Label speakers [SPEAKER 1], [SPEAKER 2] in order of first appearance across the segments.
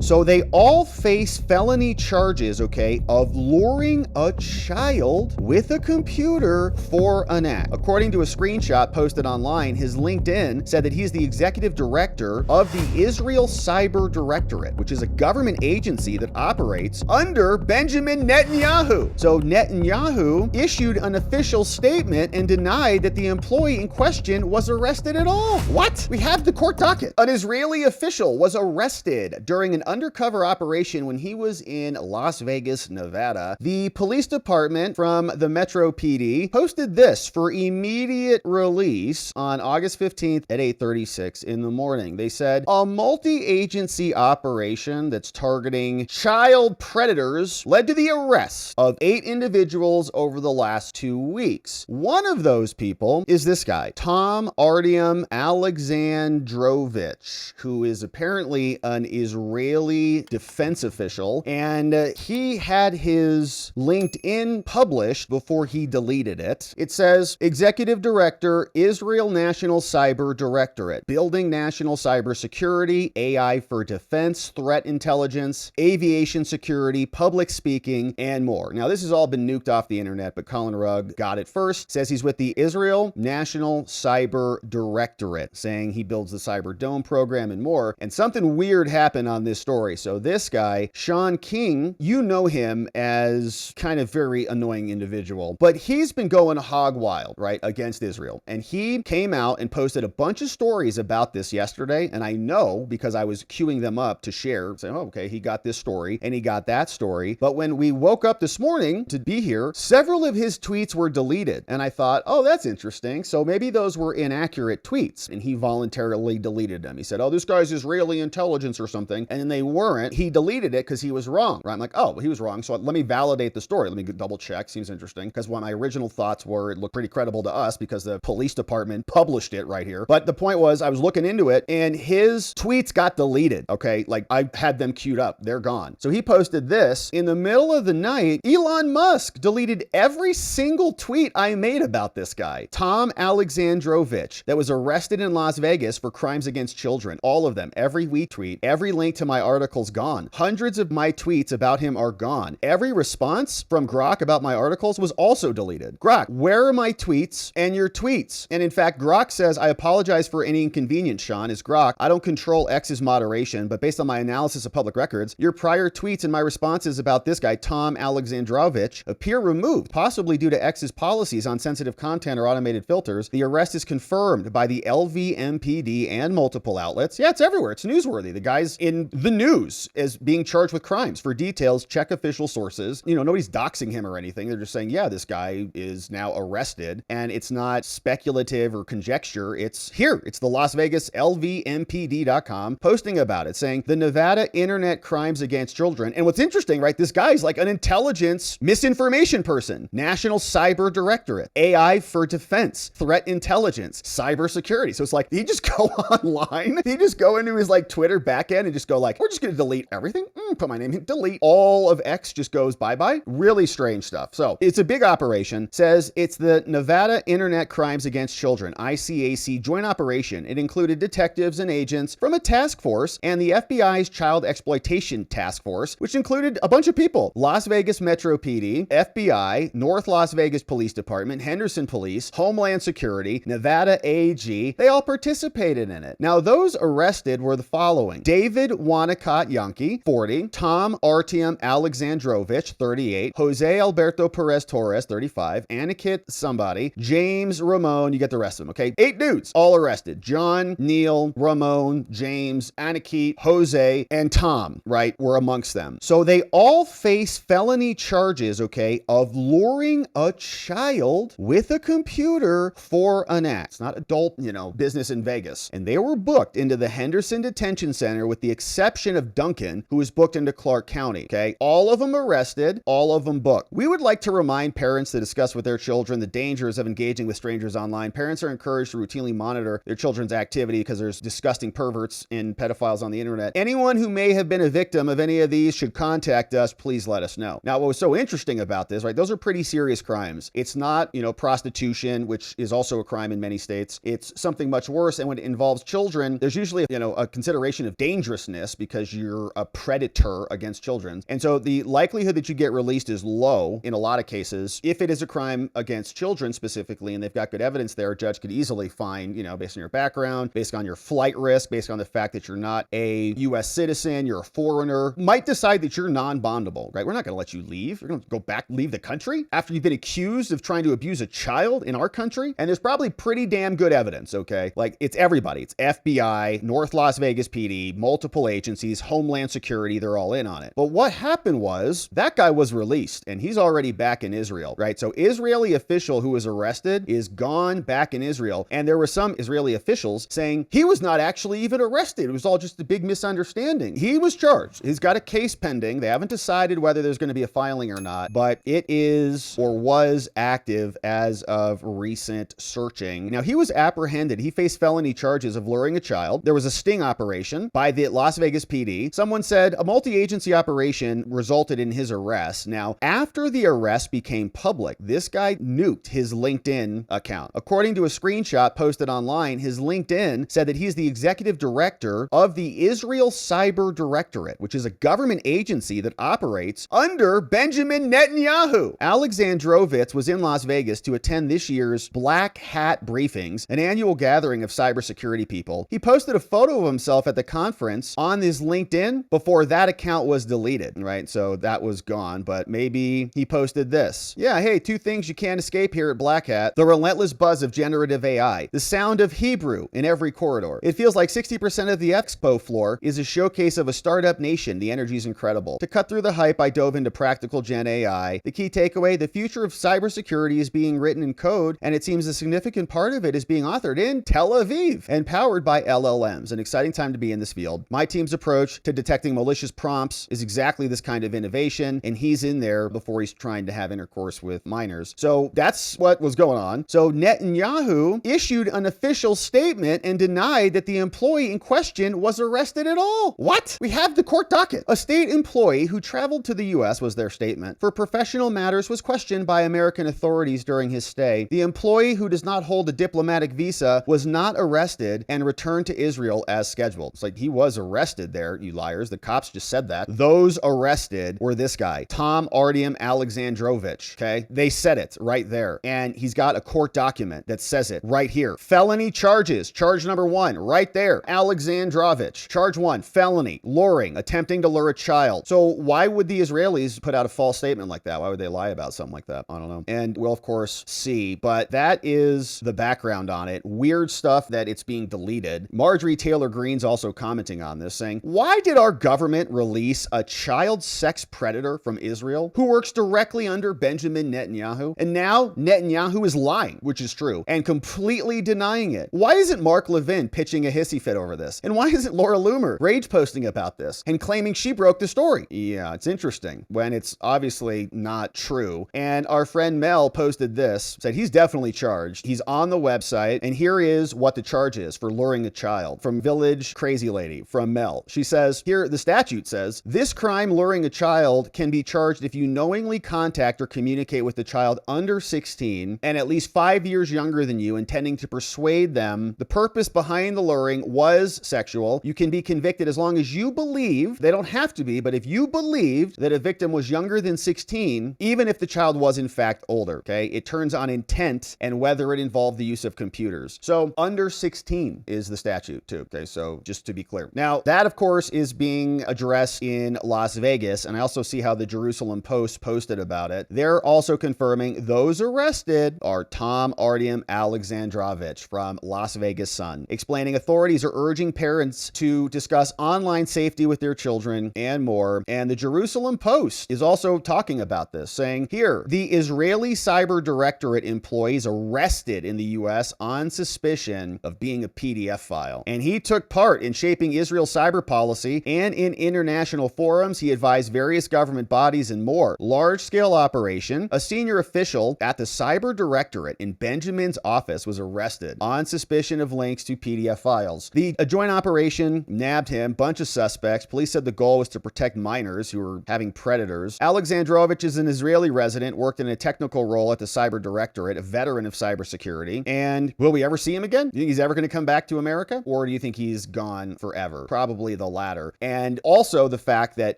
[SPEAKER 1] So they all face felony charges, okay, of luring a child with a computer for an act. According to a screenshot posted online, his LinkedIn said that he's the executive director of the Israel Cyber Directorate, which is a government agency that operates under Benjamin Netanyahu. So Netanyahu issued an official statement and denied that the employee in question was arrested at all. What? We have the court docket. An Israeli official was arrested during an undercover operation when he was in Las Vegas, Nevada. The police department from the Metro PD posted this for immediate release on August 15th at 8:36 in the morning. They said, a multi-agency operation that's targeting child predators led to the arrest of 8 individuals over the last 2 weeks. One of those people is this guy, Ardium Alexandrovich, who is apparently an Israeli defense official, and he had his LinkedIn published before he deleted it. It says, Executive Director, Israel National Cyber Directorate, Building National Cybersecurity, AI for Defense, Threat Intelligence, Aviation Security, Public Speaking, and more. Now, this has all been nuked off the internet, but Colin Rugg got it first. Says he's with the Israel National Cyber Directorate, saying he builds the Cyber Dome program and more. And something weird happened on this story. So this guy, Sean King, you know him as kind of very annoying individual, but he's been going hog wild, right, against Israel. And he came out and posted a bunch of stories about this yesterday. And I know because I was queuing them up to share, saying, oh, okay, he got this story and he got that story. But when we woke up this morning to be here, several of his tweets were deleted. And I thought, oh, that's interesting. So maybe those were inaccurate tweets. And he voluntarily deleted them. He said, oh, this guy's Israeli intelligence or something. And then they weren't. He deleted it because he was wrong. Right? I'm like, oh, well, he was wrong. So let me validate the story. Let me double check. Seems interesting. Because what my original thoughts were, it looked pretty credible to us because the police department published it right here. But the point was, I was looking into it and his tweets got deleted. Okay. Like I had them queued up. They're gone. So he posted this in the middle of the night. Elon Musk deleted every single tweet I made about this guy, Alexandrovich, that was arrested in Las Vegas for crimes against children. All of them. Every retweet, every link to my article's gone. Hundreds of my tweets about him are gone. Every response from Grok about my articles was also deleted. Grok, where are my tweets and your tweets? And in fact, Grok says, I apologize for any inconvenience, Sean. Is Grok, I don't control X's moderation, but based on my analysis of public records, your prior tweets and my responses about this guy, Alexandrovich, appear removed, possibly due to X's policies on sensitive content or automated filters. The arrest is confirmed by the LVMPD and multiple outlets. Yeah, it's everywhere. It's newsworthy. The guy's in the news as being charged with crimes. For details, check official sources. You know, nobody's doxing him or anything. They're just saying, yeah, this guy is now arrested. And it's not speculative or conjecture. It's here. It's the Las Vegas LVMPD.com posting about it, saying the Nevada internet crimes against children. And what's interesting, right? This guy's like an intelligence misinformation person. National Cyber Directorate, AI for Defense, Threat Intelligence, Cybersecurity. So it's like, he just go online. He just go into his like Twitter backend and just go like, we're just going to delete everything. Put my name in, delete. All of X just goes bye-bye. Really strange stuff. So it's a big operation. Says it's the Nevada Internet Crimes Against Children, ICAC joint operation. It included detectives and agents from a task force and the FBI's Child Exploitation Task Force, which included a bunch of people. Las Vegas Metro PD, FBI, North Las Vegas Police Department, Henderson Police, Homeland Security, Nevada AG. They all participated in it. Now, those arrested were the following: David Wanacott Yankee, 40, Ardium Alexandrovich, 38, Jose Alberto Perez Torres, 35, Aniket somebody, James Ramon, you get the rest of them, okay? 8 dudes, all arrested. John, Neil, Ramon, James, Aniket, Jose, and Tom, right, were amongst them. So they all face felony charges, okay, of luring a child with a computer for an act. It's not adult, business in Vegas. And they were booked into the Henderson Detention Center with the exception of Duncan, who was booked booked into Clark County, okay? All of them arrested, all of them booked. We would like to remind parents to discuss with their children the dangers of engaging with strangers online. Parents are encouraged to routinely monitor their children's activity because there's disgusting perverts and pedophiles on the internet. Anyone who may have been a victim of any of these should contact us. Please let us know. Now, what was so interesting about this, right? Those are pretty serious crimes. It's not, prostitution, which is also a crime in many states. It's something much worse. And when it involves children, there's usually, a consideration of dangerousness because you're a predator against children. And so the likelihood that you get released is low in a lot of cases. If it is a crime against children specifically, and they've got good evidence there, a judge could easily find, based on your background, based on your flight risk, based on the fact that you're not a U.S. citizen, you're a foreigner, might decide that you're non-bondable, right? We're not going to let you leave. You're going to go back, leave the country after you've been accused of trying to abuse a child in our country. And there's probably pretty damn good evidence, okay? Like, it's everybody. It's FBI, North Las Vegas PD, multiple agencies, Homeland Security, they're all in on it. But what happened was that guy was released and he's already back in Israel, right? So Israeli official who was arrested is gone back in Israel. And there were some Israeli officials saying he was not actually even arrested. It was all just a big misunderstanding. He was charged. He's got a case pending. They haven't decided whether there's going to be a filing or not, but it is or was active as of recent searching. Now, he was apprehended. He faced felony charges of luring a child. There was a sting operation by the Las Vegas PD. Someone said a multi-agency operation resulted in his arrest. Now, after the arrest became public, this guy nuked his LinkedIn account. According to a screenshot posted online, his LinkedIn said that he's the executive director of the Israel Cyber Directorate, which is a government agency that operates under Benjamin Netanyahu. Alexandrovich was in Las Vegas to attend this year's Black Hat Briefings, an annual gathering of cybersecurity people. He posted a photo of himself at the conference on his LinkedIn before that account was deleted, right? So that was gone, but maybe he posted this. Yeah, hey, 2 things you can't escape here at Black Hat: the relentless buzz of generative AI, the sound of Hebrew in every corridor. It feels like 60% of the expo floor is a showcase of a startup nation. The energy is incredible. To cut through the hype, I dove into practical Gen AI. The key takeaway: the future of cybersecurity is being written in code, and it seems a significant part of it is being authored in Tel Aviv and powered by LLMs. An exciting time to be in this field. My team's approach to detecting malicious prompts is exactly this kind of innovation, and he's in there before he's trying to have intercourse with minors. So that's what was going on. So Netanyahu issued an official statement and denied that the employee in question was arrested at all. What? We have the court docket. A state employee who traveled to the U.S., was their statement, for professional matters was questioned by American authorities during his stay. The employee, who does not hold a diplomatic visa, was not arrested and returned to Israel as scheduled. It's like he was arrested there, you liars. The cops just said that. Those arrested were this guy, Ardium Alexandrovich, okay? They said it right there. And he's got a court document that says it right here. Felony charges. Charge number 1, right there. Alexandrovich. Charge 1, felony, luring, attempting to lure a child. So why would the Israelis put out a false statement like that? Why would they lie about something like that? I don't know. And we'll, of course, see. But that is the background on it. Weird stuff that it's being deleted. Marjorie Taylor Greene's also commenting on this, saying, why did our government release a child sex predator from Israel who works directly under Benjamin Netanyahu? And now Netanyahu is lying, which is true, and completely denying it. Why isn't Mark Levin pitching a hissy fit over this? And why isn't Laura Loomer rage posting about this and claiming she broke the story? Yeah, it's interesting when it's obviously not true. And our friend Mel posted this, said he's definitely charged. He's on the website, and here is what the charge is for luring a child. From Village Crazy Lady, from Mel. She says, here, the statute says, this crime, luring a child, can be charged if you knowingly contact or communicate with a child under 16 and at least 5 years younger than you, intending to persuade them the purpose behind the luring was sexual. You can be convicted as long as you believe, they don't have to be, but if you believed that a victim was younger than 16, even if the child was in fact older, okay? It turns on intent and whether it involved the use of computers. So under 16 is the statute too, okay? So just to be clear. Now, that of course is being addressed in Las Vegas, and I also see how the Jerusalem Post posted about it. They're also confirming those arrested are Ardium Alexandrovich from Las Vegas Sun, explaining authorities are urging parents to discuss online safety with their children and more. And the Jerusalem Post is also talking about this, saying here, the Israeli Cyber Directorate employees arrested in the U.S. on suspicion of being a PDF file. And he took part in shaping Israel's cyber policy and in international forums. He advised various government bodies and more. Large-scale operation. A senior official at the Cyber Directorate in Benjamin's office was arrested on suspicion of links to PDF files. The joint operation nabbed him, bunch of suspects. Police said the goal was to protect minors who were having predators. Alexandrovich is an Israeli resident, worked in a technical role at the Cyber Directorate, a veteran of cybersecurity. And will we ever see him again? Do you think he's ever going to come back to America? Or do you think he's gone forever? Probably the latter. And also the fact that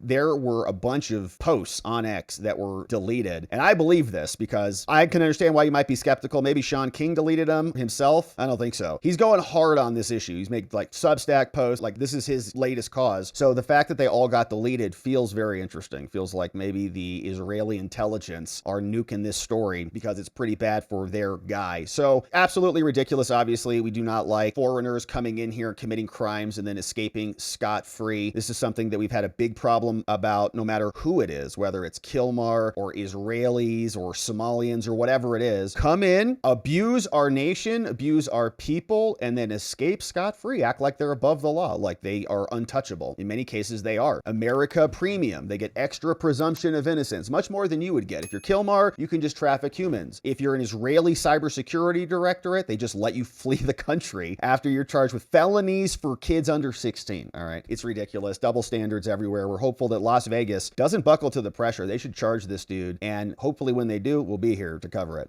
[SPEAKER 1] there were a bunch of posts on X that were deleted. And I believe this because I can understand why you might be skeptical. Maybe Sean King deleted them himself. I don't think so. He's going hard on this issue. He's making like Substack posts, like this is his latest cause. So the fact that they all got deleted feels very interesting. Feels like maybe the Israeli intelligence are nuking this story because it's pretty bad for their guy. So absolutely ridiculous. Obviously, we do not like foreigners coming in here and committing crimes and then escaping scot-free. This is something that we've had a big problem about no matter who it is, whether it's Kilmar or Israelis or Somalians or whatever it is. Come in, abuse our nation, abuse our people, and then escape scot-free. Act like they're above the law, like they are untouchable. In many cases, they are. America premium. They get extra presumption of innocence, much more than you would get. If you're Kilmar, you can just traffic humans. If you're an Israeli cybersecurity directorate, they just let you flee the country after you're charged with felonies for kids under 16. All right. It's ridiculous. Double standards everywhere. We're hopeful that Las Vegas doesn't buckle to the pressure. They should charge this dude. And hopefully when they do, we'll be here to cover it.